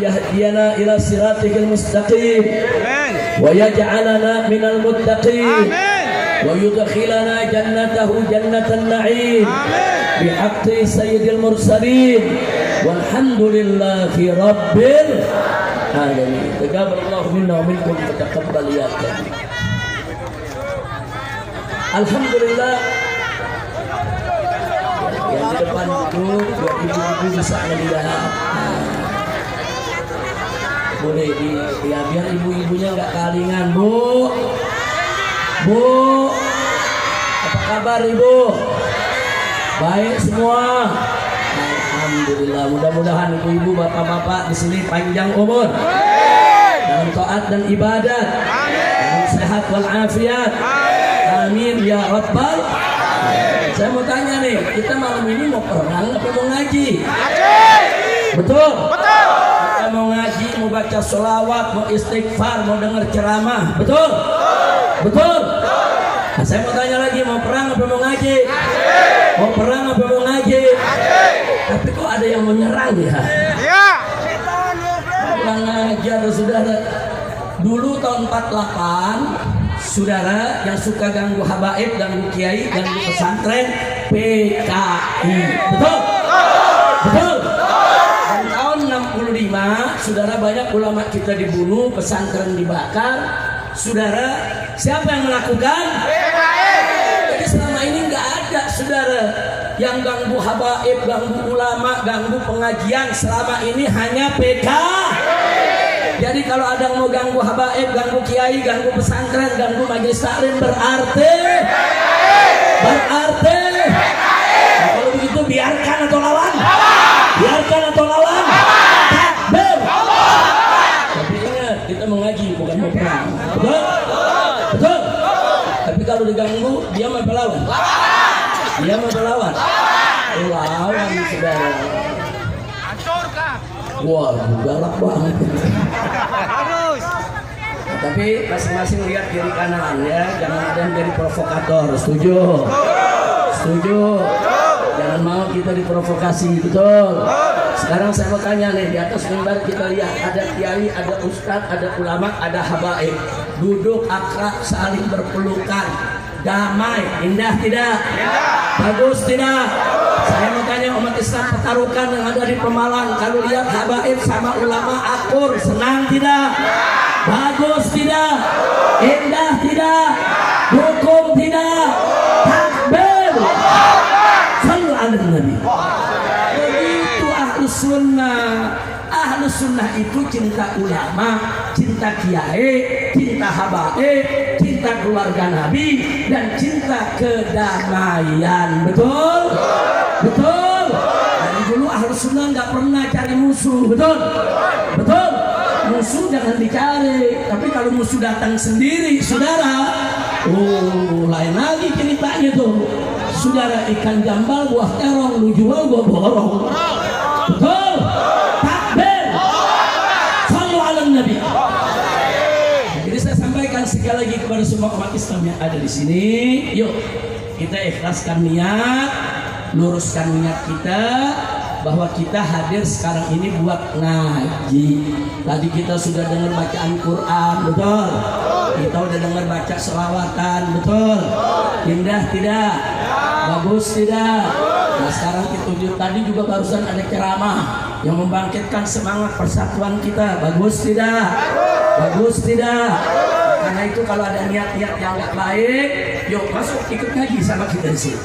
yahdiyana ila siratikal mustaqim wa yaj'alana minal muttaqin wa yudkhilana jannatahu jannatan na'im bihaqqi sayyidil mursalin walhamdulillahi rabbil alamin. Taqabbalallahu minna wa minkum wa taqabbal ya Rabbi. Alhamdulillah, yang di depan itu dua ibu-ibu bisa melihat. Boleh ya biar ibu-ibunya nggak kalingan. Bu, apa kabar ibu? Baik semua. Alhamdulillah, mudah-mudahan ibu-ibu, bapak-bapak di sini panjang umur dalam taat dan ibadat, dalam sehat walafiat. Amin ya rabbal. Saya mau tanya nih, kita malam ini mau perang apa mau ngaji? Betul? Betul. Kita mau ngaji, mau baca sholawat, mau istighfar, mau dengar ceramah. Betul? Betul. Nah, saya mau tanya lagi, mau perang apa mau ngaji? Mau perang apa mau ngaji? Tapi kok ada yang menyerang ya? Iya. Kurang ajar saudara. Dulu tahun 48, saudara yang suka ganggu habaib, ganggu kiai, ganggu pesantren, PKI. Betul? Betul? Dan tahun 65, saudara, banyak ulama kita dibunuh, pesantren dibakar. Saudara, siapa yang melakukan? PKI. Jadi selama ini nggak ada, saudara, yang ganggu habaib, ganggu ulama, ganggu pengajian. Selama ini hanya PKI. Jadi kalau ada yang mau ganggu habaib, ganggu kiai, ganggu pesantren, ganggu majelis taklim, berarti nah, kalau begitu biarkan atau lawan? Biarkan atau lawan? Takbir. Tapi ingat, kita mengaji bukan mau perang. Betul? Betul? Tapi kalau diganggu, dia mau berlawan? Dia mau berlawan? Lawan, saudara. Wah, galak banget. Harus. Tapi masing-masing lihat kiri kanan ya, jangan ada yang jadi provokator. Setuju? Setuju? Jangan mau kita diprovokasi, betul? Sekarang saya mau tanya nih, di atas mimbar kita lihat ada kiai, ada ustadz, ada ulama, ada habaib, duduk akrab, saling berpelukan, damai, indah tidak? Bagus tidak? Saya mau tanya umat Islam pertaruhkan yang ada di Pemalang, kalau lihat habaib sama ulama akur, senang tidak? Bagus tidak? Indah tidak? Hukum tidak? Takbir! Sallu ala Nabi. Begitu ahlus sunnah. Ahlus sunnah itu cinta ulama, cinta kiai, cinta habaib, cinta keluarga Nabi, dan cinta kedamaian. Betul? Betul? Dari dulu ahlus sunnah nggak pernah cari musuh. Betul? Betul? Musuh jangan dicari. Tapi kalau musuh datang sendiri, saudara, lain lagi ceritanya tuh. Saudara, ikan jambal buah terong, lu jual gua borong. Betul? Takbir! Sallu ala Nabi. Jadi saya sampaikan sekali lagi kepada semua umat Islam yang ada di sini, yuk kita ikhlaskan niat, luruskan niat kita bahwa kita hadir sekarang ini buat ngaji. Tadi kita sudah dengar bacaan Quran, betul? Kita udah dengar baca selawatan, betul? Indah tidak? Bagus tidak? Nah sekarang kita tadi juga barusan ada ceramah yang membangkitkan semangat persatuan kita. Bagus tidak? Bagus tidak? Karena itu kalau ada niat-niat yang nggak baik, yuk masuk ikut ngaji sama kita di sini.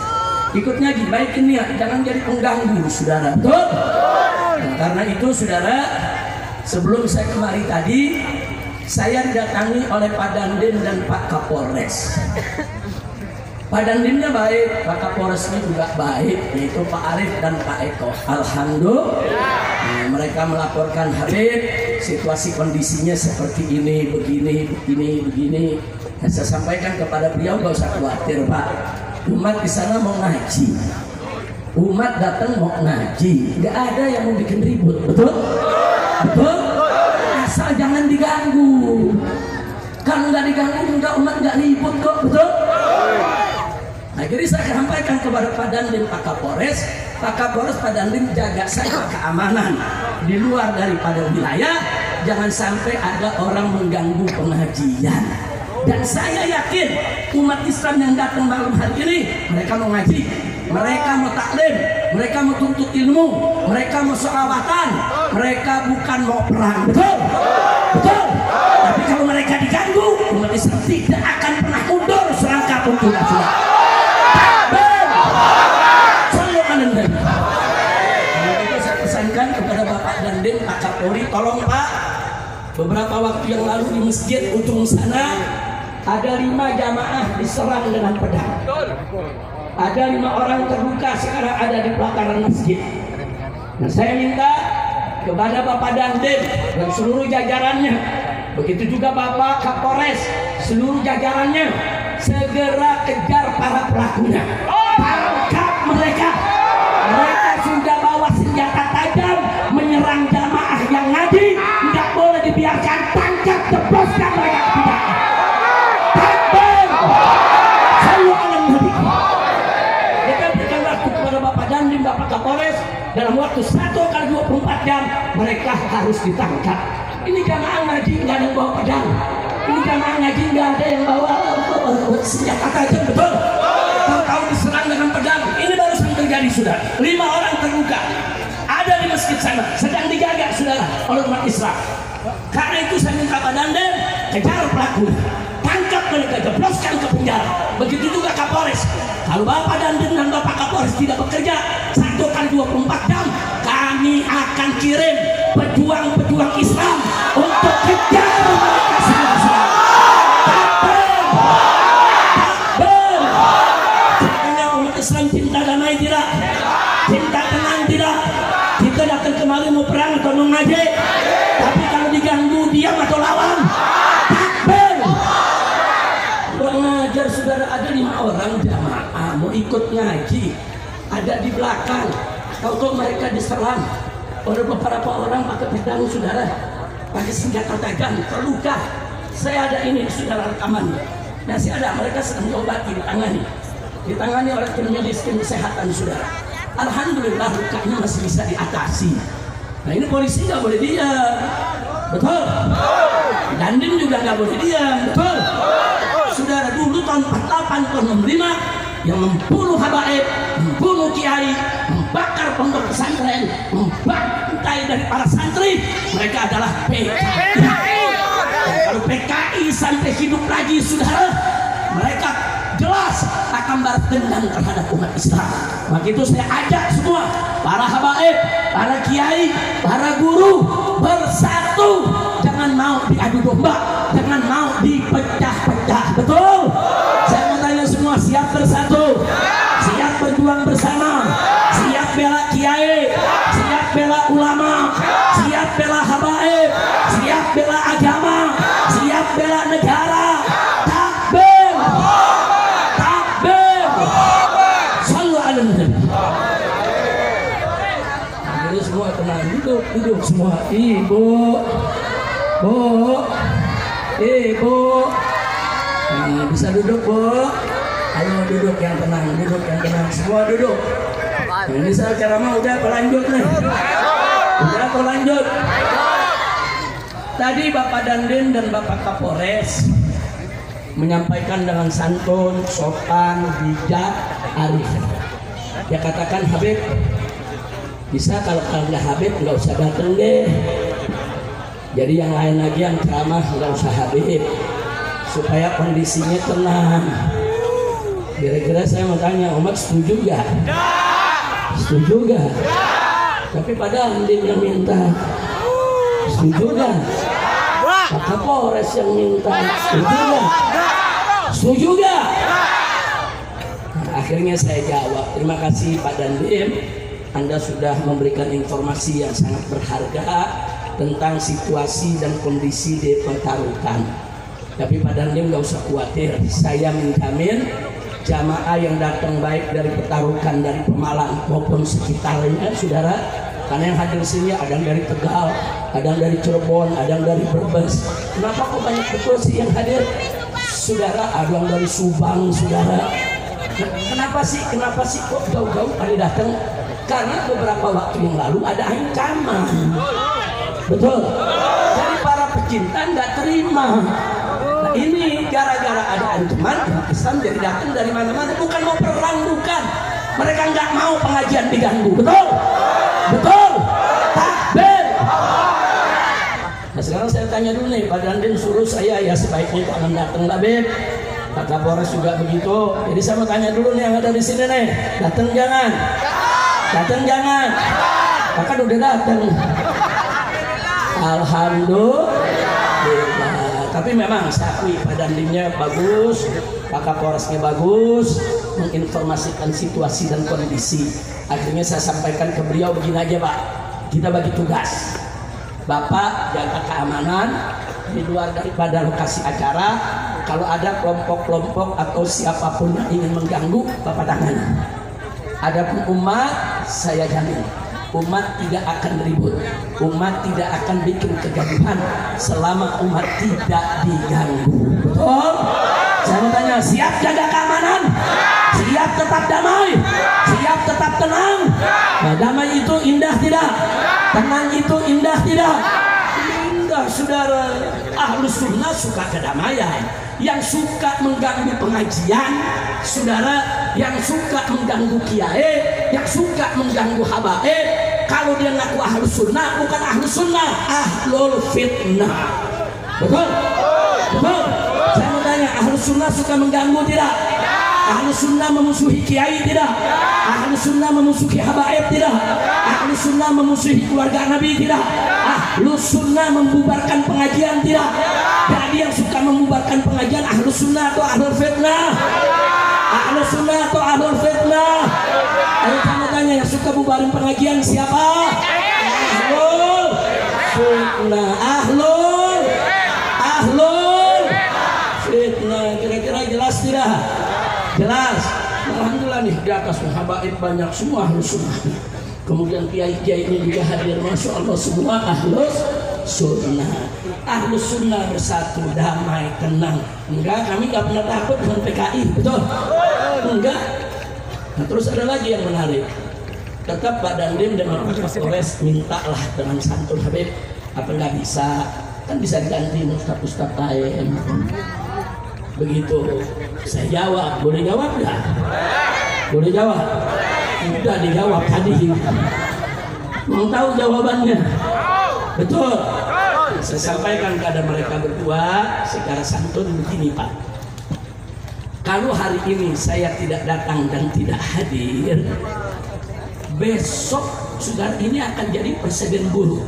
Ikut ngaji, baikin niat, jangan jadi pengganggu, saudara. Betul? Nah, karena itu, saudara, sebelum saya kemari tadi, saya didatangi oleh Pak Dandim dan Pak Kapolres. Pak Dandimnya baik, Pak Kapolresnya juga baik, yaitu Pak Arif dan Pak Eko. Alhamdulillah. Nah, mereka melaporkan Habib, situasi kondisinya seperti ini, begini. Nah, saya sampaikan kepada beliau, gak usah khawatir Pak. Umat di sana mau ngaji, umat datang mau ngaji, nggak ada yang mau bikin ribut, betul? Betul? Asal jangan diganggu. Kalau nggak diganggu, enggak umat nggak ribut kok, betul? Nah Jadi saya sampaikan kepada Pak Dandim, Pak Kapolres, Pak Dandim jaga saja keamanan di luar daripada wilayah, jangan sampai ada orang mengganggu pengajian. Dan saya yakin umat Islam yang datang malam hari ini, mereka mau ngaji, mereka mau taklim, mereka mau tuntut ilmu, mereka mau sholawatan, mereka bukan mau perang. Betul? Betul? Tapi kalau mereka diganggu, umat Islam tidak akan pernah mundur selangkah pun tidak. Saya pesankan kepada Bapak Dandim, Pak Kapolri, tolong Pak, beberapa waktu yang lalu di masjid ujung sana ada 5 jamaah diserang dengan pedang. Ada 5 orang terluka, sekarang ada di pelataran masjid. Nah, saya minta kepada Bapak Dandim dan seluruh jajarannya, begitu juga Bapak Kapolres, seluruh jajarannya, segera kejar para pelakunya, tangkap mereka. Mereka sudah bawa senjata tajam menyerang jamaah yang ngaji, tidak boleh dibiarkan, tangkap, jebloskan mereka ke pidana. Takbir! Sallu ala Nabi. Kita berikan waktu kepada Bapak Dandim, Bapak Kapolres, dalam waktu 1x24 jam mereka harus ditangkap. Ini jamaah ngaji nggak ada yang bawa pedang, ini jamaah ngaji nggak ada yang bawa senjata tajam, betul? Tahu-tahu diserang dengan pedang. Ini barusan terjadi, saudara. 5 orang terluka ada di masjid sana, sedang dijaga, saudara, oleh umat Islam. Karena itu saya minta Pak Dandim kejar pelaku, tangkap mereka, jebloskan ke penjara. Begitu juga Kapolres. Kalau Bapak Dandim dan Bapak Kapolres tidak bekerja 1x24 jam, kami akan kirim pejuang-pejuang Islam untuk kejar mereka semua. Islam cinta damai tidak? Cinta tenang tidak? Kita datang kemari mau perang atau mau ngaji, tapi kalau diganggu diam atau lawan? Takbir! Kurang ajar, saudara. Ada 5 orang jamaah mau ikut ngaji, ada di belakang. Tahu-tahu mereka diserang oleh beberapa orang pakai pedang, saudara, pakai senjata tajam, terluka. Saya ada ini, saudara, rekaman. Masih ada, mereka sedang diobati, ditangani oleh tim medis, tim kesehatan, saudara. Alhamdulillah lukanya masih bisa diatasi. Nah, ini polisi nggak boleh diam, betul? Dandim juga nggak boleh diam, betul? Saudara, dulu tahun 48, tahun 65 yang membunuh habaib, membunuh kiai, membakar pondok pesantren, membantai dari para santri, mereka adalah PKI. Kalau PKI sampai hidup lagi, saudara, mereka jelas akan balas dendam terhadap umat Islam. Maka itu saya ajak semua para habaib, para kiai, para guru bersatu, jangan mau diadu domba, jangan mau dipecah-pecah, betul? Saya mau tanya semua, siap bersatu, siap berjuang bersama, siap bela kiai, siap bela ulama, siap bela habaib, siap bela agama, siap bela negara. Jadi semua tenang, duduk semua. Ibu, bisa duduk, Bu. Ayo duduk yang tenang, semua duduk. Ini saya ceramah udah lanjut nih. Udah lanjut. Tadi Bapak Dandim dan Bapak Kapolres menyampaikan dengan santun, sopan, bijak, arif. Dia katakan, Habib, bisa kalau nggak Habib nggak usah datang deh. Jadi yang lain lagi yang ceramah nggak usah Habib, supaya kondisinya tenang. Kira-kira saya mau tanya, umat setuju gak? Setuju gak? Tapi padahal dia yang minta. Setuju gak? Pak Kapolres yang minta. Setuju gak? Setuju gak? Nah, akhirnya saya jawab, terima kasih Pak Dandim, Anda sudah memberikan informasi yang sangat berharga tentang situasi dan kondisi di Petarukan. Tapi Pak Dandim nggak usah khawatir, saya menjamin jamaah yang datang baik dari Petarukan, dari Pemalang maupun sekitarnya, saudara. Karena yang hadir sini ada yang dari Tegal, ada yang dari Cirebon, ada yang dari Brebes. Kenapa kok banyak betul sih yang hadir? Saudara, ada yang dari Subang, saudara. Kenapa sih kok jauh-jauh kali datang? Karena beberapa waktu yang lalu ada ancaman. Betul. Jadi para pecinta nggak terima. Nah, ini gara-gara ada ancaman, Islam jadi datang dari mana-mana. Bukan mau perang, bukan. Mereka nggak mau pengajian diganggu. Betul. Betul. Takbir. Nah sekarang saya tanya dulu nih, Pak Dandim suruh saya ya sebaiknya jangan datang lah Beb. Pak Kapolres juga begitu. Jadi saya mau tanya dulu nih yang ada di sini nih, datang jangan? Datang jangan? Bahkan udah datang. Alhamdulillah. Tapi memang saya akui Pak Dandimnya bagus, Pak Kapolresnya bagus, menginformasikan situasi dan kondisi. Akhirnya saya sampaikan ke beliau begini aja Pak, kita bagi tugas. Bapak jaga keamanan di luar daripada lokasi acara. Kalau ada kelompok-kelompok atau siapapun yang ingin mengganggu, Bapak tangani. Adapun umat, saya jamin umat tidak akan ribut, umat tidak akan bikin kegaduhan selama umat tidak diganggu. Betul? Saya mau tanya, siap jaga keamanan? Siap tetap damai? Siap tetap tenang? Nah, damai itu indah tidak? Tenang itu indah tidak? Indah, saudara. Ahlus sunnah suka kedamaian. Yang suka mengganggu pengajian, saudara, yang suka mengganggu kiai, yang suka mengganggu habaib, kalau dia ngaku ahlus sunnah, bukan ahlus sunnah, ahlul fitnah. Betul? Betul? Saya mau tanya, ahlus sunnah suka mengganggu tidak? Ahlus sunnah memusuhi kiai tidak? Ahlus sunnah memusuhi habaib tidak? Ahlus sunnah memusuhi keluarga Nabi tidak? Ahlus sunnah membubarkan pengajian tidak? Jadi yang suka membubarkan pengajian ahlus sunnah atau ahlul fitnah? Ahlus sunnah atau ahlul fitnah? Ayo kamu tanya, yang suka bubarin pengajian siapa? Ahlul fitnah. Ahlul fitnah. Kira-kira jelas tidak? Jelas. Alhamdulillah nih di atas habaib banyak semua ahlus sunnah. Kemudian kiai-kiainya juga hadir, masya Allah semua ahlus sunnah. Ahlus sunnah bersatu, damai, tenang. Enggak, kami nggak pernah takut dengan PKI, betul? Enggak. Nah, terus ada lagi yang menarik. Tetap Pak Dandim dengan Pak Kapolres mintalah dengan santun Habib, apa nggak bisa? Kan bisa diganti ustaz-ustaz lain. Begitu. Saya jawab, boleh jawab nggak? Boleh jawab? Udah dijawab tadi. Mau tahu jawabannya? Betul. Saya sampaikan kepada mereka berdua secara santun begini Pak. Kalau hari ini saya tidak datang dan tidak hadir, besok saudara ini akan jadi presiden buruk.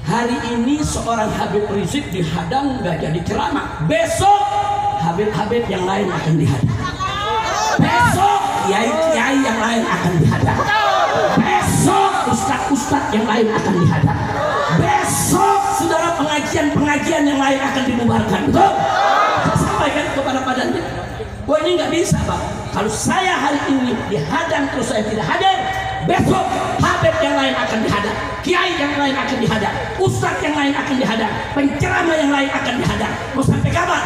Hari ini seorang Habib Rizik dihadang nggak jadi ceramah. Besok Habib-Habib yang lain akan dihadang. Besok kiai-kiai yang lain akan dihadang. Besok ustadz-ustadz yang lain akan dihadang. Besok saudara pengajian-pengajian yang lain akan dibubarkan. Betul? Saya sampaikan kepada Pak Dandim, oh ini nggak bisa Pak. Kalau saya hari ini dihadang terus saya tidak hadir, besok Habib yang lain akan dihadang, kiai yang lain akan dihadang, ustadz yang lain akan dihadang, penceramah yang lain akan dihadang. Mau sampai kapan?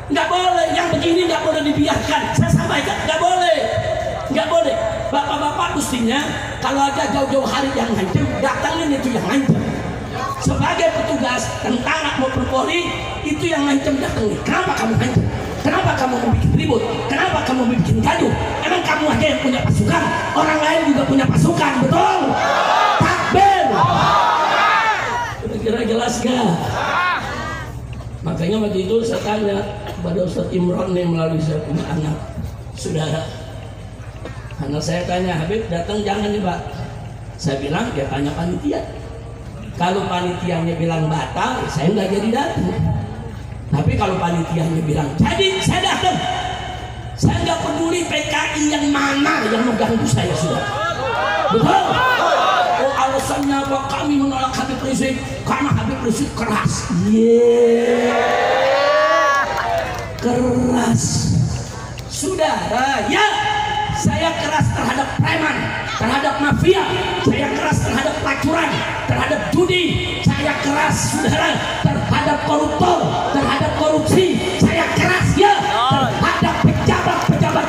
Nggak boleh, yang begini nggak boleh dibiarkan. Saya sampaikan, nggak boleh, nggak boleh. Bapak-bapak mestinya kalau ada jauh-jauh hari yang ngancem, datangin itu yang ngancem. Sebagai petugas tentara maupun Polri, itu yang ngancem datangin. Kenapa kamu ngancem? Kenapa kamu mau bikin ribut? Kenapa kamu mau bikin gaduh? Emang kamu aja yang punya pasukan? Orang lain juga punya pasukan, betul? Takbir. Kira-kira jelas gak? Makanya waktu itu saya tanya kepada Ustadz Imron nih melalui saya punya anak saudara. Anak saya tanya, Habib datang jangan nih Pak. Saya bilang ya tanya panitia. Kalau panitianya bilang batal, saya nggak jadi datang. Tapi kalau panitianya bilang jadi, saya datang. Saya nggak peduli PKI yang mana yang mengganggu saya sudah. Betul? Oh alasannya apa kami menolak Habib Rizik? Karena Habib Rizik keras. Keras. Saudara, ya saya keras terhadap preman, terhadap mafia, saya keras terhadap pelacuran, terhadap judi, saya keras saudara terhadap koruptor, terhadap korupsi, saya keras ya terhadap pejabat-pejabat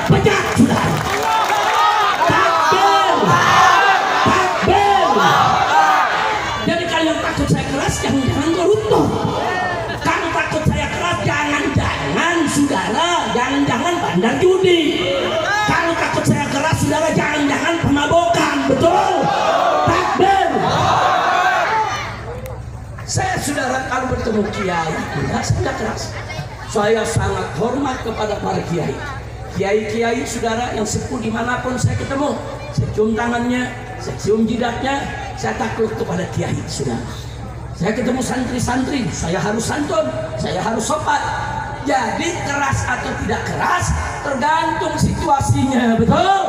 jangan koruptor. Kalau takut saya keras, jangan saudara, jangan bandar judi. Kalau takut saya keras, saudara, jangan pemabokan, betul? Takbir. Saya saudara kalau bertemu kiai, saya keras. Saya sangat hormat kepada para kiai. Kiai saudara yang sepuh dimanapun saya ketemu, saya cium tangannya, saya cium jidatnya, saya takut kepada kiai saudara. Saya ketemu santri-santri, saya harus santun, saya harus sopan. Jadi keras atau tidak keras tergantung situasinya, betul?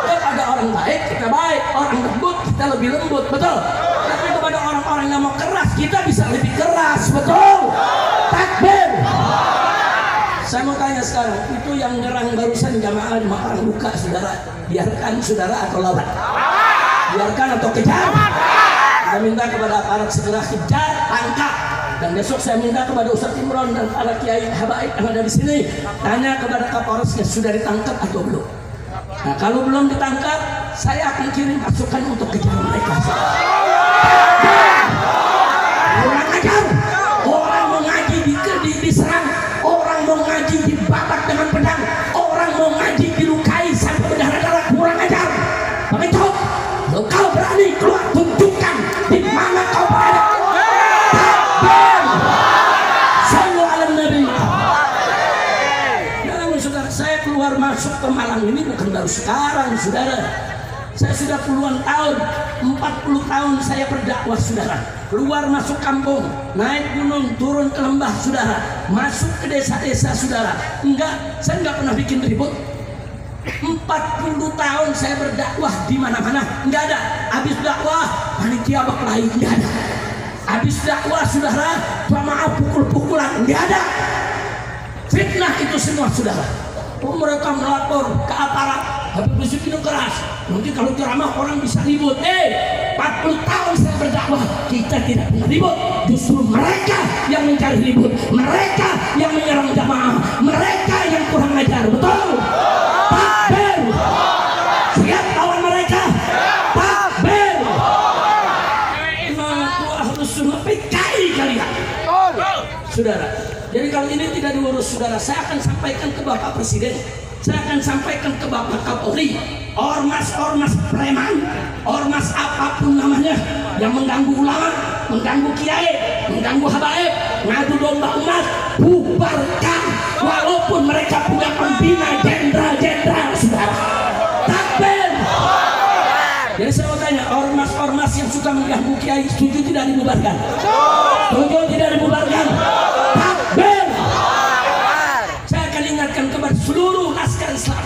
Kepada orang baik kita baik, orang lembut kita lebih lembut, betul? Tapi kepada orang-orang yang mau keras kita bisa lebih keras, betul? Takbir. Saya mau tanya sekarang, itu yang nyerang barusan jamaah lima orang luka, saudara, biarkan saudara atau lawan? Biarkan atau kejar? Saya minta kepada aparat segera kejar, tangkap. Dan besok saya minta kepada Ustadz Imron dan para kiai habaib yang ada di sini, tanya kepada Kapolresnya sudah ditangkap atau belum. Nah, kalau belum ditangkap, saya akan kirim pasukan untuk kejar mereka. Kurang ajar. Orang mau ngaji diserang, orang mau ngaji dibakar dengan pedang, orang mau ngaji dilukai sampai berdarah-darah. Kurang ajar. Pengecut, kalau kau berani keluar, tunjukkan di mana kau berada. Takbir. Sallu ala Nabi. Nah, saudara, saya keluar masuk ke Malang ini bukan baru sekarang, saudara. Saya sudah puluhan tahun, 40 tahun saya berdakwah, saudara. Keluar masuk kampung, naik gunung, turun ke lembah, saudara. Masuk ke desa-desa, saudara. Saya enggak pernah bikin ribut. 40 tahun saya berdakwah di mana-mana, enggak ada. Habis dakwah, panitia berkelahi, enggak ada. Habis dakwah, saudara, jamaah pukul-pukulan, enggak ada. Fitnah itu semua, saudara. Mereka melapor ke aparat, Habib Rizik itu keras. Nanti kalau ceramah orang bisa ribut. 40 tahun saya berdakwah, kita tidak pernah ribut. Justru mereka yang mencari ribut, mereka yang menyerang jamaah, mereka yang kurang ajar, betul? Takbir. Siap lawan mereka. Takbir. Aku harus sunnah PKI kalian, saudara. Jadi kalau ini tidak diurus, saudara, saya akan sampaikan ke Bapak Presiden, saya akan sampaikan ke Bapak Kapolri. Ormas-ormas preman, ormas apapun namanya, yang mengganggu ulama, mengganggu kiai, mengganggu habaib, ngadu domba umat, bubarkan. Walaupun mereka punya pembina jenderal-jenderal, saudara. Takbir. Jadi saya mau tanya, ormas-ormas yang suka mengganggu kiai, setuju tidak dibubarkan? Setuju tidak dibubarkan? Takbir. Saya akan ingatkan kepada seluruh laskar Islam,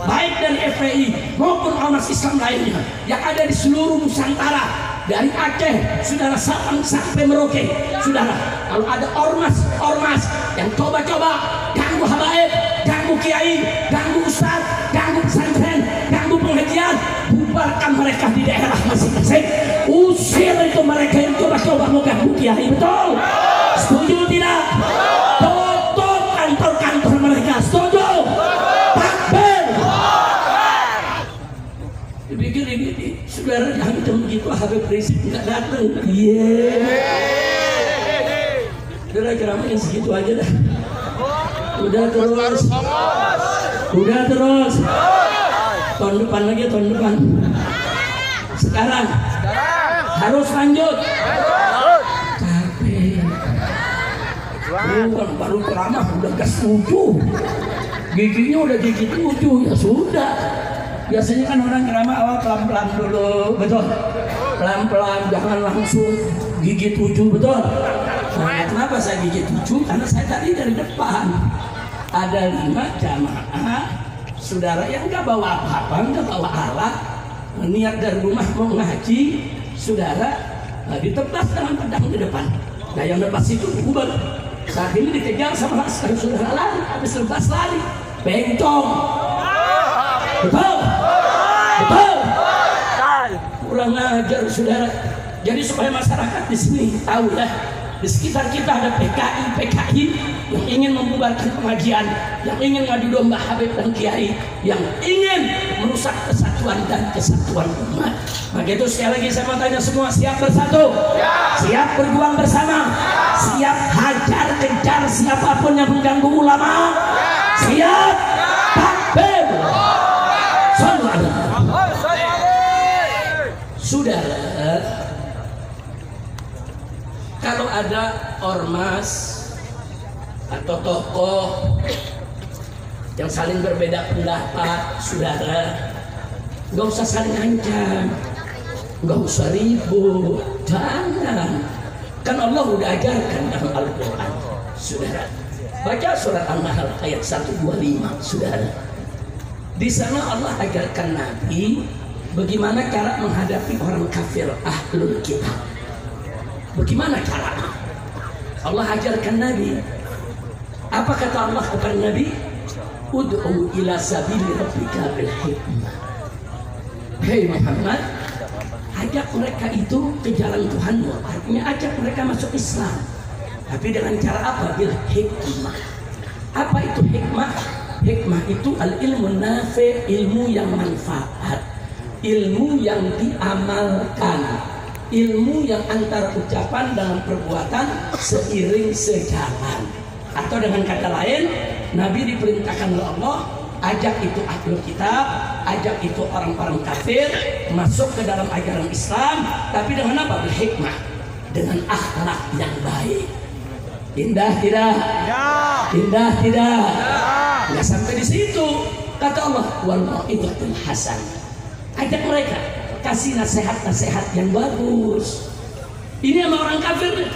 baik dari FPI maupun ormas Islam lainnya yang ada di seluruh Nusantara, dari Aceh, saudara, Sabang sampai Merauke, saudara. Kalau ada ormas yang coba-coba ganggu habaib, ganggu kiai, ganggu ustaz, ganggu pesantren, ganggu pengajian, bubarkan mereka di daerah masing-masing. Usir itu mereka yang coba-coba mau ganggu kiai, betul? Setuju tidak? Tutup kantor-kantor mereka, setuju? Takbir. Dipikir ini saudara jangan begitu, Habib Rizik nggak datang. Saudara, ceramahnya segitu aja dah. Udah terus. Tahun depan lagi, tahun depan. Sekarang harus lanjut. Capek. Bukan baru ceramah udah gas 7. Giginya udah gigi 7, ya sudah. Biasanya kan orang ceramah awal pelan-pelan dulu, betul? Pelan-pelan, jangan langsung gigi 7, betul? Nah, kenapa saya gigi 7? Karena saya tadi dari depan ada 5 jamaah saudara yang nggak bawa apa-apa, nggak bawa alat, niat dari rumah mau ngaji, saudara, ditebas dengan pedang di depan. Nah, yang lepas itu bubar. Saat ini dikejar sama laskar, saudara, lari, habis lepas lari, bencong. Betul? Betul? Kurang ajar, saudara. Jadi supaya masyarakat di sini tahu ya, Di sekitar kita ada PKI yang ingin membubarkan pengajian, yang ingin ngadu domba Habib dan Kiai, yang ingin merusak kesatuan dan kesatuan umat. Maka itu sekali lagi saya mau tanya semua, siap bersatu? Siap berjuang bersama? Siap hajar kejar siapapun yang mengganggu ulama? Siap? Takbir! Saudara, kalau ada ormas atau tokoh yang saling berbeda pendapat, saudara, nggak usah saling ancam, nggak usah ribut, jangan. Kan Allah udah ajarkan dalam Al-Quran, saudara. Baca surat An-Nahl ayat 125, saudara. Di sana Allah ajarkan Nabi bagaimana cara menghadapi orang kafir ahlul kitab. Bagaimana caranya? Allah ajarkan Nabi. Apa kata Allah kepada Nabi? Ud'u ila sabili rabbika bil hikmah. Hei Muhammad, ajak mereka itu ke jalan Tuhanmu. Artinya ajak mereka masuk Islam. Tapi dengan cara apa? Bil hikmah. Apa itu hikmah? Hikmah itu al-ilmu nafi', ilmu yang manfaat, ilmu yang diamalkan, ilmu yang antara ucapan dan perbuatan seiring sejalan. Atau dengan kata lain, Nabi diperintahkan oleh Allah, ajak itu ahlul kitab, ajak itu orang-orang kafir masuk ke dalam ajaran Islam, tapi dengan apa? Bil hikmah, dengan akhlak yang baik. Indah tidak? Indah tidak? Nggak sampai di situ. Kata Allah, wal mau'izatul hasan. Ajak mereka, kasih nasihat-nasihat yang bagus. Ini sama orang kafir.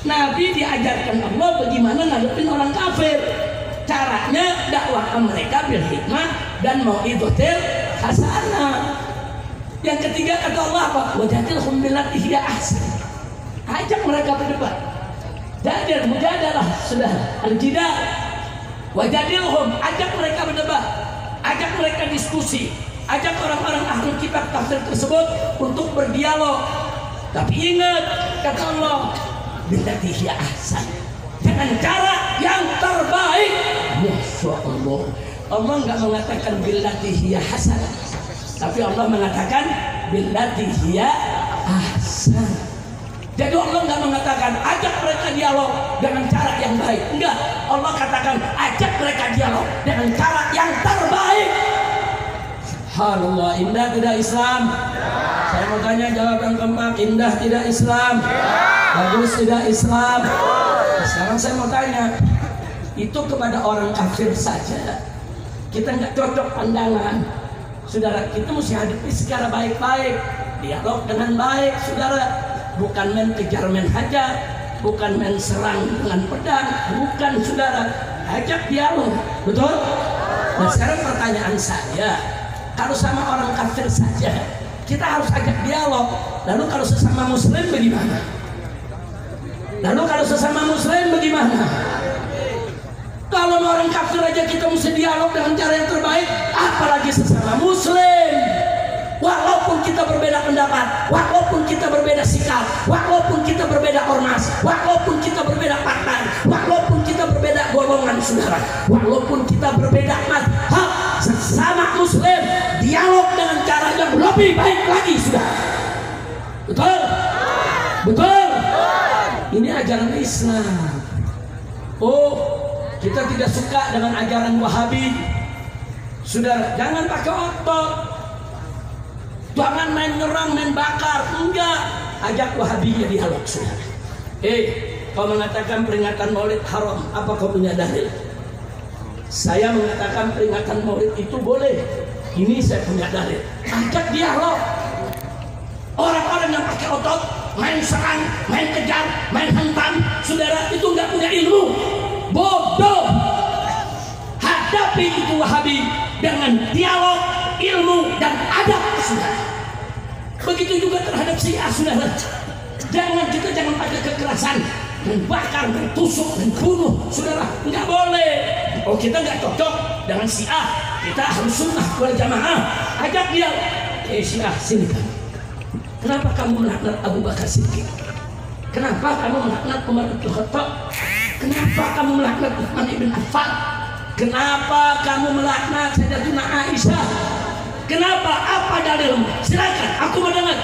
Nabi diajarkan Allah bagaimana ngadepin orang kafir. Caranya dakwah mereka bil hikmah dan mau'izatul hasanah. Yang ketiga kata Allah apa? Wajadilhum billati hiya ahsan. Ajak mereka berdebat. Mujadalah sudah al-jidal. Wajadilhum, ajak mereka berdebat, ajak mereka diskusi, ajak orang-orang ahli kitab kafir tersebut untuk berdialog. Tapi ingat kata Allah, billati hiya ahsan, dengan cara yang terbaik. Masya Allah, Allah nggak mengatakan billati hiya hasan, tapi Allah mengatakan billati hiya ahsan. Jadi Allah nggak mengatakan ajak mereka dialog dengan cara yang baik, enggak. Allah katakan ajak mereka dialog dengan cara yang terbaik. Subhanallah, indah tidak Islam? Saya mau tanya, jawab yang keempat, indah tidak Islam? Bagus tidak Islam? Sekarang saya mau tanya, itu kepada orang kafir saja kita nggak cocok pandangan, saudara. Kita mesti hadapi secara baik-baik, dialog dengan baik, saudara. Bukan main kejar, main hajar, bukan main serang dengan pedang, bukan, saudara. Ajak dialog, betul? Nah sekarang pertanyaan saya, kalau sama orang kafir saja kita harus ajak dialog, lalu kalau sesama muslim bagaimana? Lalu kalau sesama muslim bagaimana? Kalau orang kafir aja kita mesti dialog dengan cara yang terbaik, apalagi sesama muslim. Walaupun kita berbeda pendapat, walaupun kita berbeda sikap, walaupun kita berbeda ormas, walaupun kita berbeda partai, walaupun kita berbeda golongan, saudara, walaupun kita berbeda mazhab, sesama muslim dialog dengan cara yang lebih baik lagi, saudara. Betul? Betul? Ini ajaran Islam. Oh, kita tidak suka dengan ajaran Wahabi, saudara. Jangan pakai otot. Jangan main nyerang, main bakar, enggak. Ajak Wahabinya dialog, saudara. Kau mengatakan peringatan Maulid haram, apa kau punya dalil? Saya mengatakan peringatan Maulid itu boleh. Ini saya punya dalil. Ajak dialog. Orang-orang yang pakai otot, main serang, main kejar, main hantam, saudara, itu enggak punya ilmu. Bodoh. Hadapi itu Wahabi dengan dialog, ilmu dan adab, saudara. Begitu juga terhadap Syiah, saudara. Jangan pakai kekerasan, membakar, mentusuk, membunuh, saudara. Nggak boleh. Oh, kita nggak cocok dengan Syiah, kita harus sunnah wal jamaah. Ajak dia, Syiah, sini kamu. Kenapa kamu melaknat Abu Bakar Siddiq? Kenapa kamu melaknat Umar bin Khattab? Kenapa kamu melaknat Utsman bin Affan? Kenapa kamu melaknat Sayyidatuna Aisyah? Kenapa? Apa dalilmu? Silakan, aku mendengar.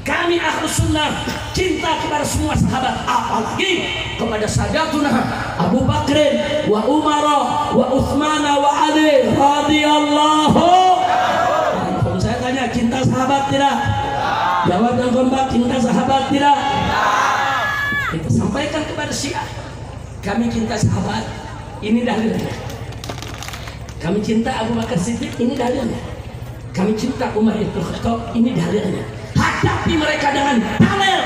Kami Ahlus Sunnah cinta kepada semua sahabat, apalagi kepada Sayyidatuna Abu Bakrin wa Umar wa Utsman wa Ali radhiyallahu anhum. Saya tanya, cinta sahabat tidak? Jawab yang kompak, cinta sahabat tidak? Kita sampaikan kepada Syiah, kami cinta sahabat, ini dalilnya. Kami cinta Abu Bakar Siddiq, ini dalilnya. Kami cinta Umar bin Khattab, ini dalilnya. Hadapi mereka dengan dalil,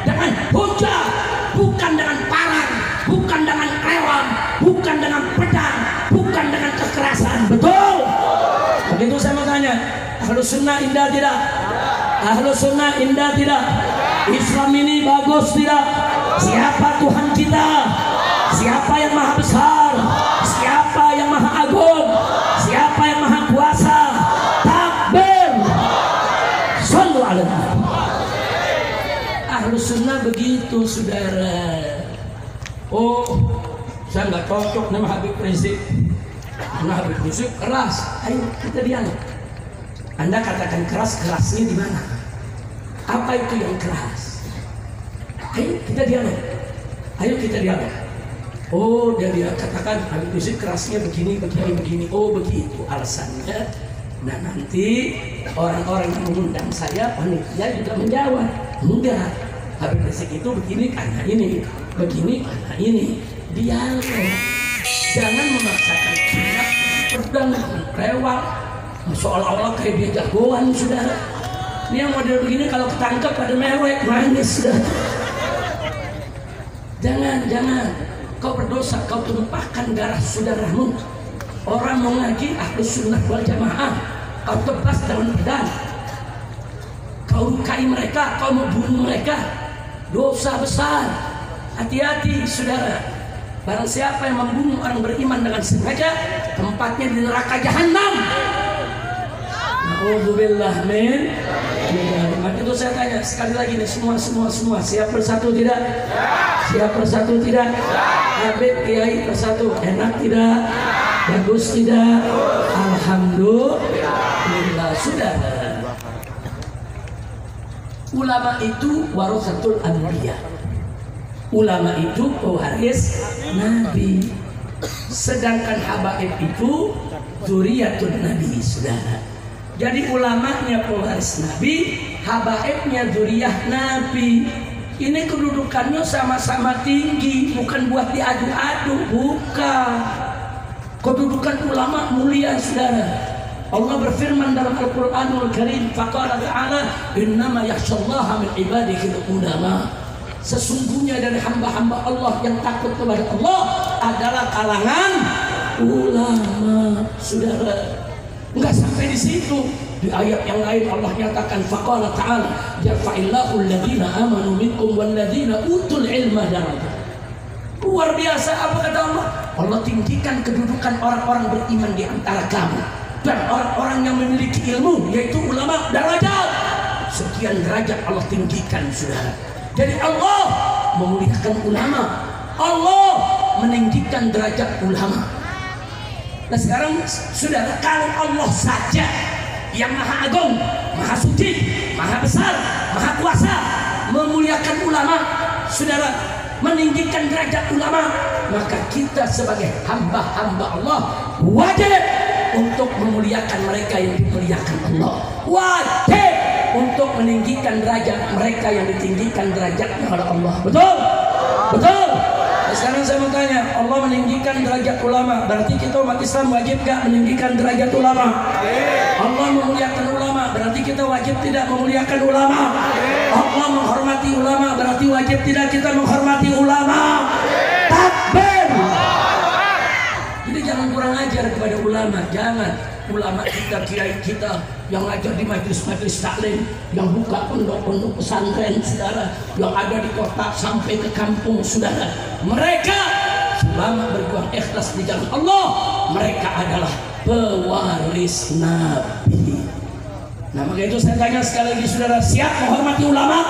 dengan hujah, bukan dengan parang, bukan dengan rewam, bukan dengan pedang, bukan dengan kekerasan. Betul? Begitu saya mau tanya, Ahlus Sunnah indah tidak? Ahlus Sunnah indah tidak? Islam ini bagus tidak? Siapa Tuhan kita? Siapa yang maha besar? Siapa yang maha agung? Siapa yang maha kuasa? Takbir! Sallu ala Nabi. Ahlus Sunnah begitu, saudara. Oh, saya nggak cocok nama Habib Rizik. Karena Habib Rizik keras. Ayo kita dialog. Anda katakan keras, kerasnya di mana? Apa itu yang keras? Ayo kita dialog. Ayo kita dialog. Oh, dia katakan Habib Rizik kerasnya begini. Oh, begitu alasannya. Nah, nanti orang-orang yang mengundang saya, panitia juga menjawab. Enggak, Habib Rizik itu begini karena ini, begini karena ini. Dialog. Jangan memaksakan pihak pedang, rewel, seolah-olah kayak dia jagoan, saudara. Ini yang model begini kalau ketangkap pada mewek, manis, saudara. Jangan. Kau berdosa, kau tumpahkan darah saudaramu. Orang mau ngaji Ahlus Sunnah wal Jamaah, kau tebas daun pedang, kau lukai mereka, kau mau bunuh mereka, dosa besar. Hati-hati, saudara. Barang siapa yang membunuh orang beriman dengan sengaja, tempatnya di neraka jahanam. Na'udzubillah min. Maka itu saya tanya sekali lagi nih, semua siap bersatu tidak? Siap bersatu tidak? Habib Kiai bersatu, enak tidak? Bagus tidak? Alhamdulillah. Sudah. Ulama itu warasatul anbiya. Ulama itu pewaris Nabi. Sedangkan habaib itu dzurriyyatun Nabi, saudara. Jadi ulamanya pewaris Nabi, habaibnya dzurriyyah Nabi. Ini kedudukannya sama-sama tinggi, bukan buat diadu-adu, bukan. Kedudukan ulama mulia, saudara. Allah berfirman dalam Al-Qur'anul Karim, faqala ta'ala, innama yakhshallaha min ibadihi ulama. Sesungguhnya dari hamba-hamba Allah yang takut kepada Allah adalah kalangan ulama, saudara. Enggak sampai di situ. Di ayat yang lain Allah nyatakan faqala ta'ala yarfa'illahu alladhina amanu minkum walladhina utul ilma darajat. Luar biasa, apa kata Allah? Allah tinggikan kedudukan orang-orang beriman di antara kamu dan orang-orang yang memiliki ilmu, yaitu ulama, derajat. Sekian derajat Allah tinggikan, saudara. Jadi Allah memuliakan ulama, Allah meninggikan derajat ulama. Nah sekarang, saudara, kalau Allah saja yang maha agung, maha suci, maha besar, maha kuasa memuliakan ulama, saudara, meninggikan derajat ulama, maka kita sebagai hamba-hamba Allah wajib untuk memuliakan mereka yang dimuliakan Allah, wajib untuk meninggikan derajat mereka yang ditinggikan derajatnya oleh Allah. Betul? Betul? Nah, sekarang saya mau tanya, Allah meninggikan derajat ulama, berarti kita umat Islam wajib gak meninggikan derajat ulama? Allah memuliakan ulama, berarti kita wajib tidak memuliakan ulama? Allah menghormati ulama, berarti wajib tidak kita menghormati ulama? Takbir! Jadi jangan kurang ajar kepada ulama, jangan. Ulama kita, kiai kita yang ngajar di majelis-majelis taklim, yang buka pondok-pondok pesantren, saudara, yang ada di kota sampai ke kampung, saudara, mereka selama berjuang ikhlas di jalan Allah, mereka adalah pewaris Nabi. Nah maka itu saya tanya sekali lagi, saudara, siap menghormati ulama?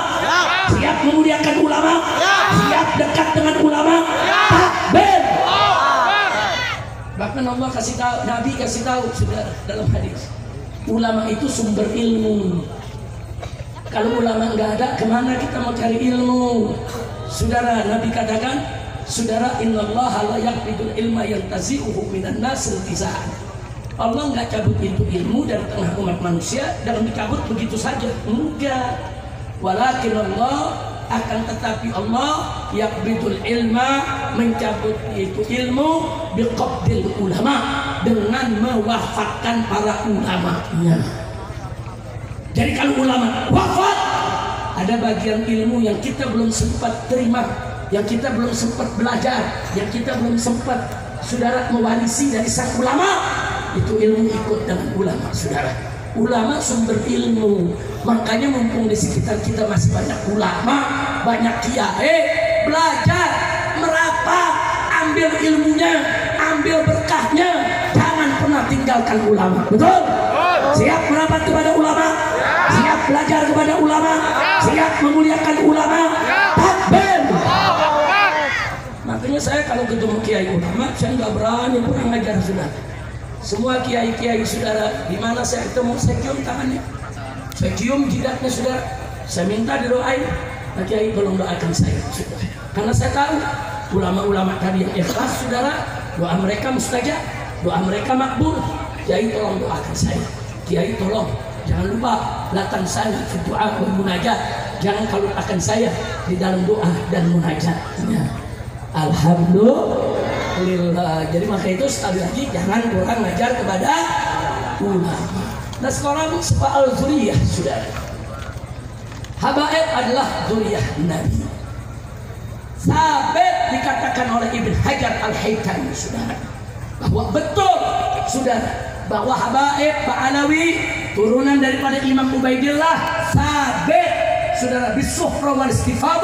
Siap memuliakan ulama? Siap dekat dengan ulama? Takbir! Bahkan Allah kasih tahu, Nabi kasih tahu, saudara, dalam hadis, ulama itu sumber ilmu. Kalau ulama nggak ada, kemana kita mau cari ilmu? Saudara, Nabi katakan, saudara, innallaha la yaqbidul ilma yantazi'uhu minan nas intiza'an. Allah nggak cabut itu ilmu dari tengah umat manusia dan dicabut begitu saja, enggak. Walakin Allah, akan tetapi Allah yaqbidul ilma, mencabut itu ilmu biqabdil ulama, dengan mewafatkan para ulamanya. Jadi kalau ulama wafat, ada bagian ilmu yang kita belum sempat terima, yang kita belum sempat belajar, yang kita belum sempat, saudara, mewarisi dari sang ulama. Itu ilmu ikut dengan ulama, saudara. Ulama sumber ilmu. Makanya mumpung di sekitar kita masih banyak ulama, banyak kiai, belajar, merapat, ambil ilmunya, ambil berkahnya. Jangan pernah tinggalkan ulama. Betul? Siap merapat kepada ulama, siap belajar kepada ulama, siap memuliakan ulama. Takbir! Makanya saya kalau ketemu kiai ulama, saya nggak berani kurang ajar, saudara. Semua kiai-kiai, saudara, di mana saya ketemu, saya cium tangannya, saya cium jidatnya, saudara. Saya minta didoain, Pak Kiai tolong doakan saya, saudara. Karena saya tahu ulama-ulama tadi yang ikhlas, saudara, doa mereka mustajab, doa mereka makbul. Kiai tolong doakan saya, Kiai tolong jangan lupa datang saya di doa dan munajat. Jangan kalau akan saya di dalam doa dan munajatnya. Alhamdulillah. Jadi maka itu sekali lagi jangan kurang ngajar kepada ulama. Nah sekarang soal zuriyah, saudara. Habaib adalah zuriyah Nabi. Sabit dikatakan oleh Ibn Hajar Al-Haytami, saudara, bahwa betul, saudara, bahwa Habaib Ba'alawi turunan daripada Imam Ubaidillah. Sabit, saudara, bisuhra wal istifadah.